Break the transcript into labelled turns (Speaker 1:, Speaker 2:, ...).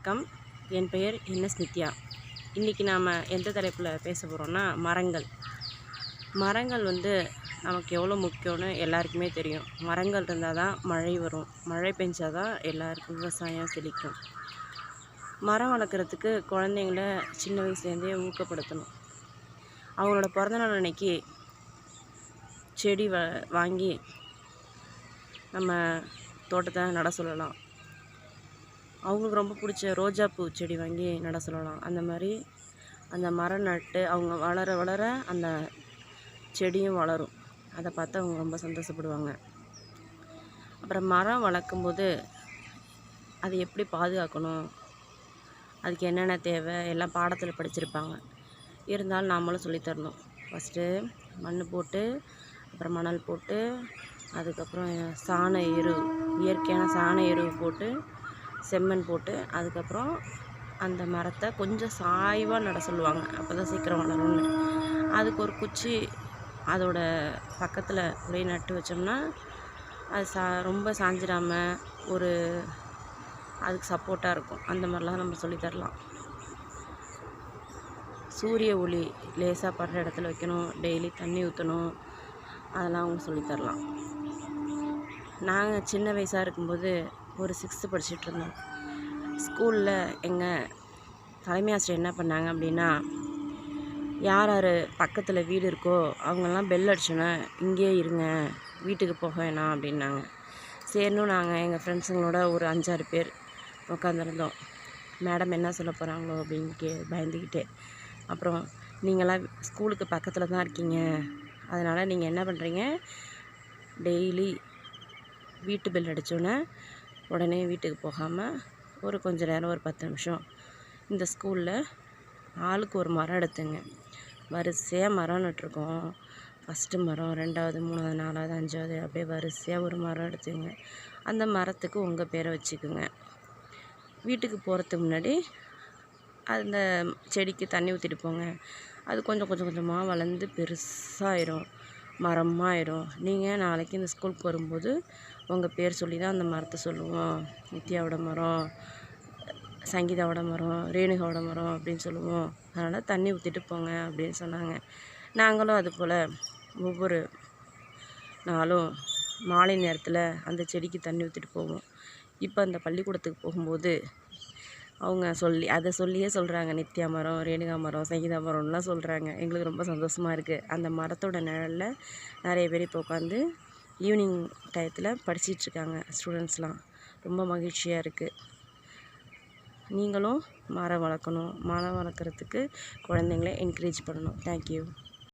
Speaker 1: வணக்கம். என் பெயர் என்எஸ் நித்யா. இன்றைக்கி நாம் எந்த தலைப்பில் பேச போகிறோன்னா மரங்கள். மரங்கள் நமக்கு எவ்வளோ முக்கியம்னு எல்லாருக்குமே தெரியும். மரங்கள் இருந்தால் தான் மழை வரும், மழை பெஞ்சால் தான் எல்லாருக்கும் விவசாயம் செழிக்கும். மரம் வளர்க்குறதுக்கு குழந்தைங்கள சின்ன வயசுலேருந்தே ஊக்கப்படுத்தணும். அவங்களோட பிறந்தநாள் அன்னைக்கு செடி வாங்கி நம்ம தோட்டத்தை நட சொல்லலாம். அவங்களுக்கு ரொம்ப பிடிச்ச ரோஜாப்பூ செடி வாங்கி நட சொல்லலாம். அந்த மாதிரி அந்த மரம் நட்டு அவங்க வளர வளர அந்த செடியும் வளரும். அதை பார்த்து அவங்க ரொம்ப சந்தோஷப்படுவாங்க. அப்புறம் மரம் வளர்க்கும்போது அதை எப்படி பாதுகாக்கணும், அதுக்கு என்னென்ன தேவை எல்லாம் பாடத்தில் படிச்சிருப்பாங்க. இருந்தாலும் நாமளும் சொல்லித்தரணும். ஃபஸ்ட்டு மண் போட்டு, அப்புறம் மணல் போட்டு, அதுக்கப்புறம் சாண எரு, இயற்கையான சாண எரு போட்டு, செம்மண் போட்டு, அதுக்கப்புறம் அந்த மரத்தை கொஞ்சம் சாய்வாக நட சொல்லுவாங்க. அப்போ தான் சீக்கிரம் வளரும்னு. அதுக்கு ஒரு குச்சி அதோட பக்கத்தில் அப்படியே நட்டு வச்சோம்னா அது ரொம்ப சாஞ்சிடாமல் அதுக்கு சப்போர்ட்டாக இருக்கும். அந்த மாதிரிலாம் நம்ம சொல்லித்தரலாம். சூரிய ஒளி லேசாக படுற இடத்துல வைக்கணும், டெய்லி தண்ணி ஊற்றணும், அதெல்லாம் அவங்க சொல்லித்தரலாம். நாங்கள் சின்ன வயசாக இருக்கும்போது ஒரு 6th படிச்சுட்டு இருந்தோம். ஸ்கூலில் எங்கள் தலைமை ஆசிரியர் என்ன பண்ணாங்க அப்படின்னா, யார் யார் பக்கத்தில் வீடு இருக்கோ அவங்கெல்லாம் பெல் அடிச்சோன்னே இங்கேயே இருங்க, வீட்டுக்கு போக வேணாம் அப்படின்னாங்க. சரின்னு நாங்கள் எங்கள் ஃப்ரெண்ட்ஸுங்களோட ஒரு 5-6 பேர் உட்காந்துருந்தோம். மேடம் என்ன சொல்ல போகிறாங்களோ அப்படின்னு பயந்துக்கிட்டே. அப்புறம் நீங்களாம் ஸ்கூலுக்கு பக்கத்தில் தான் இருக்கீங்க, அதனால் நீங்கள் என்ன பண்ணுறீங்க, டெய்லி வீட்டு பெல் அடித்தோன்னே உடனே வீட்டுக்கு போகாமல் ஒரு கொஞ்ச நேரம் ஒரு 10 நிமிஷம் இந்த ஸ்கூலில் ஆளுக்கு ஒரு மரம் எடுத்துங்க. வரிசையாக மரம் நட்டுருக்கோம். ஃபஸ்ட்டு மரம், 2வது, 3வது, 4வது, 5வது அப்படியே வரிசையாக ஒரு மரம் எடுத்துங்க. அந்த மரத்துக்கு உங்கள் பேரை வச்சுக்குங்க. வீட்டுக்கு போகிறதுக்கு முன்னாடி அந்த செடிக்கு தண்ணி ஊற்றிட்டு போங்க. அது கொஞ்சம் கொஞ்சமாக வளர்ந்து பெருசாகிடும், மரமாயிடும். நீங்கள் நாளைக்கு இந்த ஸ்கூலுக்கு வரும்போது உங்கள் பேர் சொல்லி தான் அந்த மரத்தை சொல்லுவோம். நித்யாவோட மரம், சங்கீதாவோட மரம், ரேணுகாவோட மரம் அப்படின்னு சொல்லுவோம். அதனால் தண்ணி ஊற்றிட்டு போங்க அப்படின்னு சொன்னாங்க. நாங்களும் அதுபோல் ஒவ்வொரு நாளும் மாலை நேரத்தில் அந்த செடிக்கு தண்ணி ஊற்றிட்டு போவோம். இப்போ அந்த பள்ளிக்கூடத்துக்கு போகும்போது அவங்க அதை சொல்லியே சொல்கிறாங்க, நித்யா மரம், ரேணுகா மரம், சங்கீதா மரம்லாம் சொல்கிறாங்க. எங்களுக்கு ரொம்ப சந்தோஷமாக இருக்குது. அந்த மரத்தோட நிழலில் நிறைய பேர் இப்போ உட்காந்து ஈவினிங் டயத்தில் படிச்சிட்ருக்காங்க ஸ்டூடெண்ட்ஸ்லாம். ரொம்ப மகிழ்ச்சியாக இருக்குது. நீங்களும் மரம் வளர்க்கணும். மரம் வளர்க்குறதுக்கு குழந்தைங்கள என்கரேஜ் பண்ணணும். தேங்க்யூ.